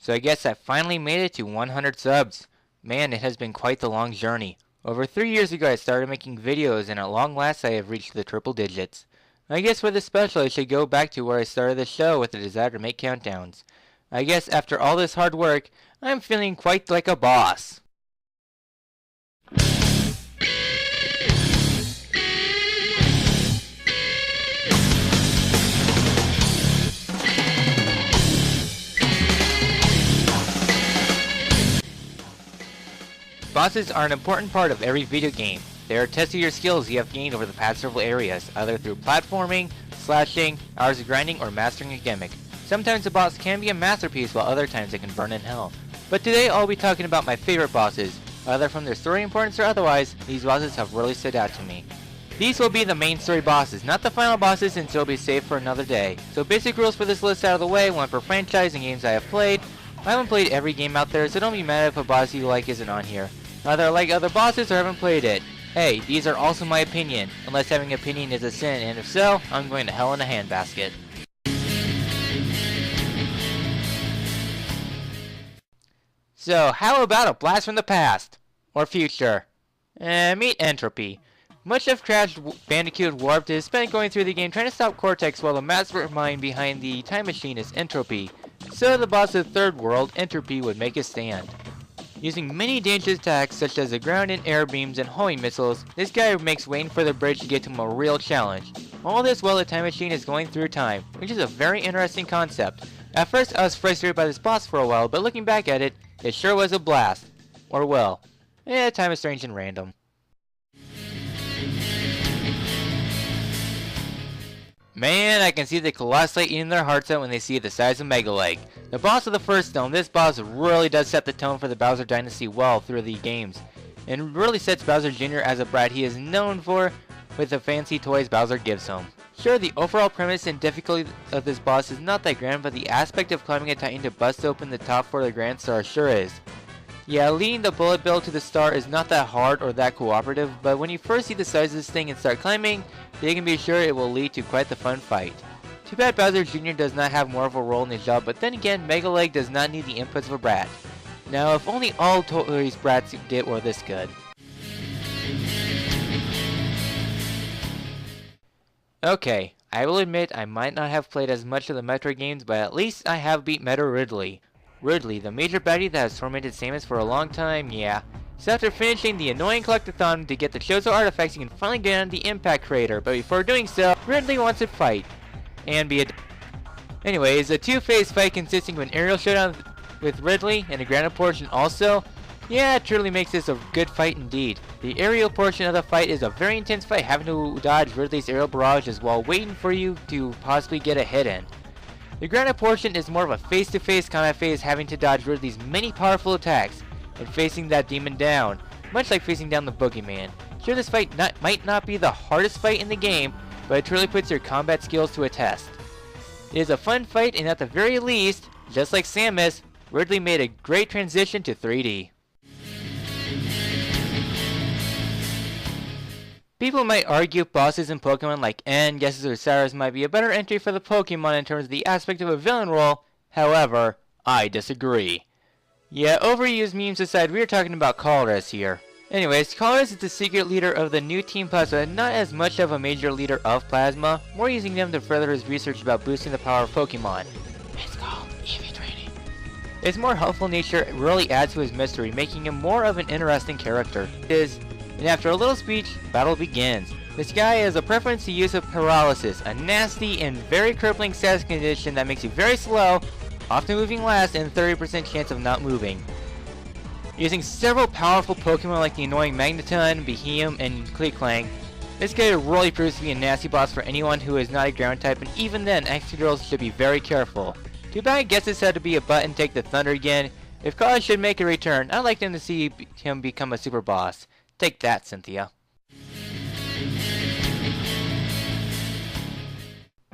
So I guess I finally made it to 100 subs. Man, it has been quite the long journey. Over 3 years ago I started making videos, and at long last I have reached the triple digits. I guess for this special I should go back to where I started the show with the desire to make countdowns. I guess after all this hard work, I'm feeling quite like a boss. Bosses are an important part of every video game. They are testing your skills you have gained over the past several areas, either through platforming, slashing, hours of grinding, or mastering a gimmick. Sometimes a boss can be a masterpiece, while other times it can burn in hell. But today I'll be talking about my favorite bosses. Either from their story importance or otherwise, these bosses have really stood out to me. These will be the main story bosses, not the final bosses, since they'll be saved for another day. So basic rules for this list out of the way, one per franchise and games I have played. I haven't played every game out there, so don't be mad if a boss you like isn't on here. Either I like other bosses or haven't played it. Hey, these are also my opinion, unless having an opinion is a sin, and if so, I'm going to hell in a handbasket. So, how about a blast from the past? Or future? Meet Entropy. Much of Crash Bandicoot Warped is spent going through the game trying to stop Cortex, while the mastermind behind the time machine is Entropy. So the boss of the third world, Entropy, would make a stand. Using many dangerous attacks such as the ground and air beams and homing missiles, this guy makes waiting for the bridge to get to him a real challenge. All this while the time machine is going through time, which is a very interesting concept. At first I was frustrated by this boss for a while, but looking back at it, it sure was a blast. Or well, time is strange and random. Man, I can see the Colossi eating their hearts out when they see the size of Megaleg. The boss of the first dome, this boss really does set the tone for the Bowser Dynasty well through the games, and really sets Bowser Jr. as a brat he is known for with the fancy toys Bowser gives him. Sure, the overall premise and difficulty of this boss is not that grand, but the aspect of climbing a Titan to bust open the top for the Grand Star sure is. Yeah, leading the bullet bill to the star is not that hard or that cooperative, but when you first see the size of this thing and start climbing, you can be sure it will lead to quite the fun fight. Too bad Bowser Jr. does not have more of a role in the job, but then again, Megaleg does not need the inputs of a brat. Now, if only all toys brats did were this good. Okay, I will admit I might not have played as much of the Metroid games, but at least I have beat Meta Ridley. Ridley, the major baddie that has tormented Samus for a long time, yeah. So after finishing the annoying collectathon to get the Chozo artifacts, you can finally get on the Impact Crater, but before doing so, Ridley wants to fight. And be a... Anyways, a two-phase fight consisting of an aerial showdown with Ridley and a grounded portion also. Yeah, it truly makes this a good fight indeed. The aerial portion of the fight is a very intense fight, having to dodge Ridley's aerial barrages while waiting for you to possibly get a hit in. The grounded portion is more of a face-to-face combat phase, having to dodge Ridley's many powerful attacks and facing that demon down, much like facing down the boogeyman. Sure, this fight might not be the hardest fight in the game, but it truly puts your combat skills to a test. It is a fun fight, and at the very least, just like Samus, Ridley made a great transition to 3D. People might argue bosses in Pokemon like N, Guesses, or Cyrus might be a better entry for the Pokemon in terms of the aspect of a villain role. However, I disagree. Yeah, overused memes aside, we are talking about Colress here. Anyways, Colress is the secret leader of the new Team Plasma, and not as much of a major leader of Plasma, more using them to further his research about boosting the power of Pokemon. It's called EV training. Its more helpful nature really adds to his mystery, making him more of an interesting character. And after a little speech, battle begins. This guy has a preference to use of paralysis, a nasty and very crippling status condition that makes you very slow, often moving last, and 30% chance of not moving. Using several powerful Pokemon like the annoying Magneton, Behemoth, and Klee-Klang, this guy really proves to be a nasty boss for anyone who is not a ground type, and even then, X-Girls should be very careful. Too bad I guess this had to be a button take the thunder again. If Colress should make a return, I'd like them to see him become a super boss. Take that, Cynthia.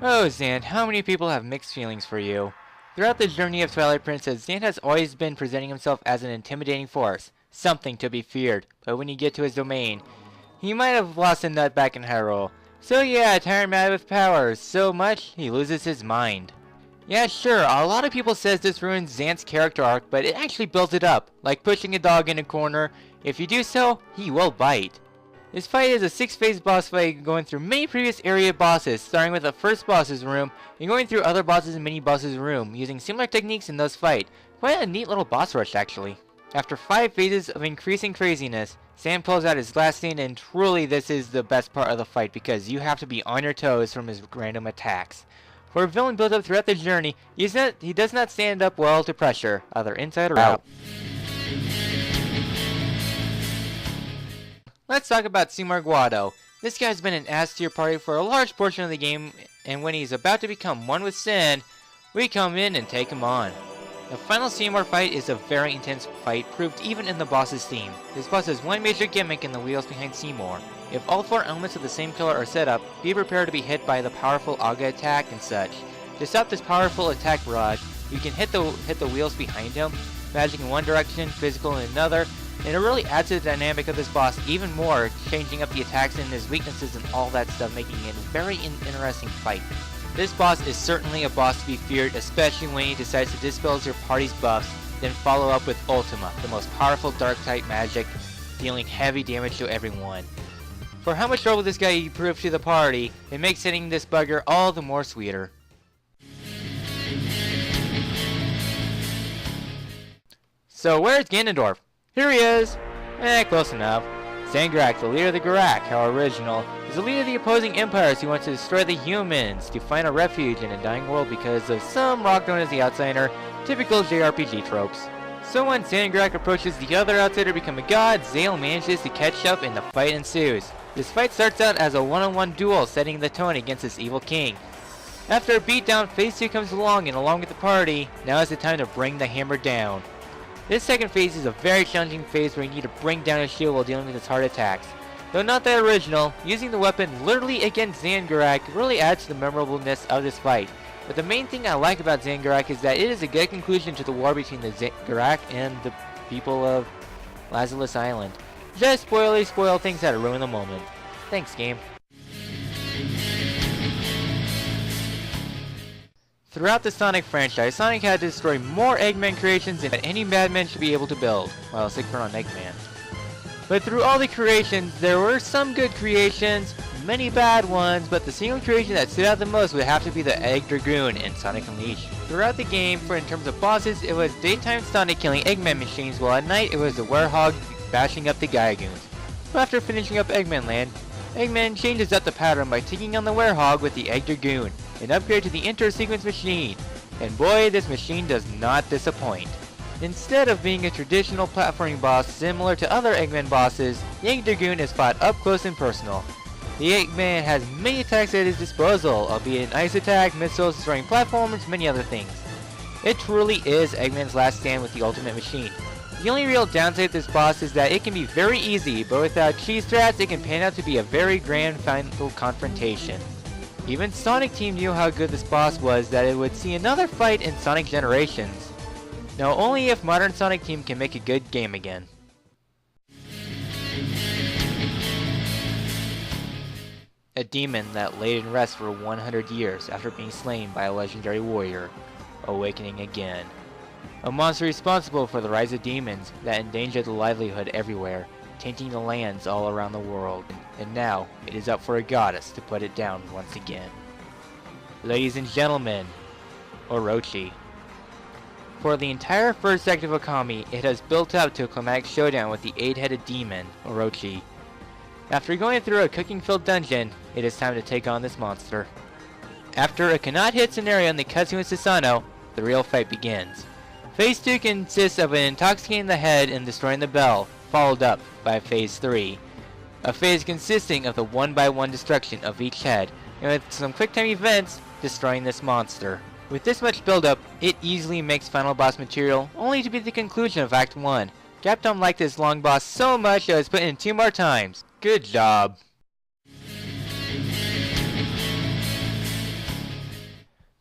Oh, Xan, how many people have mixed feelings for you? Throughout the journey of Twilight Princess, Xan has always been presenting himself as an intimidating force, something to be feared, but when you get to his domain, he might have lost a nut back in Hyrule. So yeah, Tyrant mad with power, so much he loses his mind. Yeah, sure, a lot of people says this ruins Xant's character arc, but it actually builds it up, like pushing a dog in a corner. If you do so, he will bite. This fight is a 6-phase boss fight going through many previous area bosses, starting with the first boss's room, and going through other bosses and mini bosses' room, using similar techniques in those fight. Quite a neat little boss rush actually. After 5 phases of increasing craziness, Sam pulls out his last scene, and truly this is the best part of the fight because you have to be on your toes from his random attacks. For a villain built up throughout the journey, he does not stand up well to pressure, either inside or out. Let's talk about Seymour Guado. This guy's been an ass to your party for a large portion of the game, and when he's about to become one with Sin, we come in and take him on. The final Seymour fight is a very intense fight, proved even in the boss's theme. This boss has one major gimmick in the wheels behind Seymour. If all 4 elements of the same killer are set up, be prepared to be hit by the powerful Aga attack and such. To stop this powerful attack barrage, you can hit the wheels behind him, magic in one direction, physical in another, and it really adds to the dynamic of this boss even more, changing up the attacks and his weaknesses and all that stuff, making it a very interesting fight. This boss is certainly a boss to be feared, especially when he decides to dispel your party's buffs, then follow up with Ultima, the most powerful dark-type magic, dealing heavy damage to everyone. For how much trouble this guy proved to the party, it makes hitting this bugger all the more sweeter. So where's Ganondorf? Here he is! Close enough. Sangrak, the leader of the Garak, how original, is the leader of the opposing empires who wants to destroy the humans to find a refuge in a dying world because of some rock known as the Outsider, typical JRPG tropes. So when Sangrak approaches the other outsider to become a god, Zale manages to catch up and the fight ensues. This fight starts out as a one-on-one duel, setting the tone against this evil king. After a beatdown, Phase 2 comes along, and along with the party, now is the time to bring the hammer down. This second phase is a very challenging phase where you need to bring down his shield while dealing with his hard attacks. Though not that original, using the weapon literally against Zangarak really adds to the memorableness of this fight. But the main thing I like about Zangarak is that it is a good conclusion to the war between the Garak and the people of Lazarus Island. Just spoil things that ruin the moment. Thanks, game. Throughout the Sonic franchise, Sonic had to destroy more Eggman creations than any madman should be able to build. Well, sick burn on Eggman. But through all the creations, there were some good creations, many bad ones, but the single creation that stood out the most would have to be the Egg Dragoon in Sonic Unleashed. Throughout the game, in terms of bosses, it was daytime Sonic killing Eggman machines, while at night it was the Werehog bashing up the Gaiagoons. But after finishing up Eggman Land, Eggman changes up the pattern by taking on the Werehog with the Egg Dragoon, an upgrade to the Inter-Sequence machine, and boy, this machine does not disappoint. Instead of being a traditional platforming boss similar to other Eggman bosses, the Egg Dragoon is fought up close and personal. The Eggman has many attacks at his disposal, albeit an ice attack, missiles, destroying platforms, many other things. It truly is Eggman's last stand with the Ultimate Machine. The only real downside of this boss is that it can be very easy, but without cheese strats, it can pan out to be a very grand final confrontation. Even Sonic Team knew how good this boss was that it would see another fight in Sonic Generations. Now only if modern Sonic Team can make a good game again. A demon that laid in rest for 100 years after being slain by a legendary warrior, awakening again. A monster responsible for the rise of demons that endanger the livelihood everywhere, tainting the lands all around the world, and now it is up for a goddess to put it down once again. Ladies and gentlemen, Orochi. For the entire first act of Okami, it has built up to a climatic showdown with the 8-headed demon, Orochi. After going through a cooking-filled dungeon, it is time to take on this monster. After a cannot hit scenario in the cutscene with Susano, the real fight begins. Phase 2 consists of intoxicating the head and destroying the bell, followed up by Phase 3. A phase consisting of the one-by-one destruction of each head, and with some quick-time events, destroying this monster. With this much build-up, it easily makes final boss material, only to be the conclusion of Act 1. Capcom liked this long boss so much that it was put in 2 more times. Good job.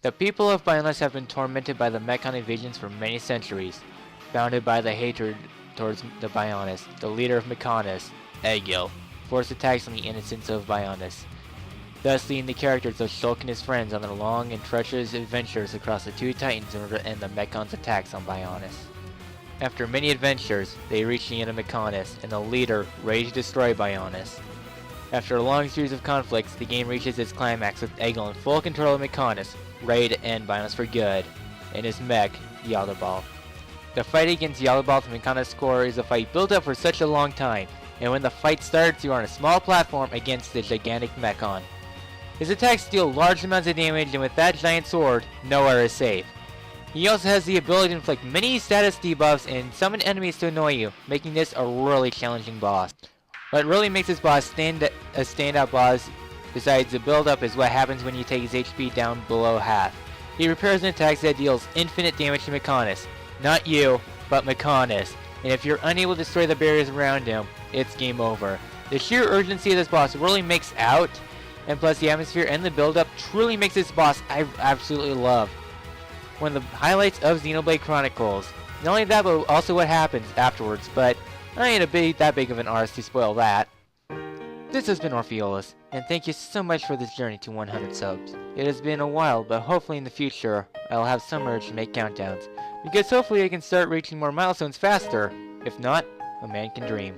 The people of Bionis have been tormented by the Mechon invasions for many centuries, founded by the hatred towards the Bionis. The leader of Mechonis, Egil, forced attacks on the innocents of Bionis. thus leading the characters of Shulk and his friends on their long and treacherous adventures across the two titans in order to end the Mekon's attacks on Bionis. After many adventures, they reach the end of Mekonis, and the leader, ready to destroy Bionis. After a long series of conflicts, the game reaches its climax with Egil in full control of Mekonis, ready to end Bionis for good, and his mech, Yaldabaoth. The fight against Yaldabaoth and Mekonis core is a fight built up for such a long time, and when the fight starts, you are on a small platform against the gigantic Mekon. His attacks deal large amounts of damage, and with that giant sword, nowhere is safe. He also has the ability to inflict many status debuffs and summon enemies to annoy you, making this a really challenging boss. What really makes this boss a standout boss, besides the build-up, is what happens when you take his HP down below half. He repairs and attacks that deals infinite damage to Mekonis. Not you, but Mekonis. And if you're unable to destroy the barriers around him, it's game over. The sheer urgency of this boss really makes out, and plus the atmosphere and the build-up truly makes this boss I absolutely love. One of the highlights of Xenoblade Chronicles. Not only that, but also what happens afterwards, but I ain't that big of an artist to spoil that. This has been Orpheolus, and thank you so much for this journey to 100 subs. It has been a while, but hopefully in the future, I'll have some urge to make countdowns, because hopefully I can start reaching more milestones faster. If not, a man can dream.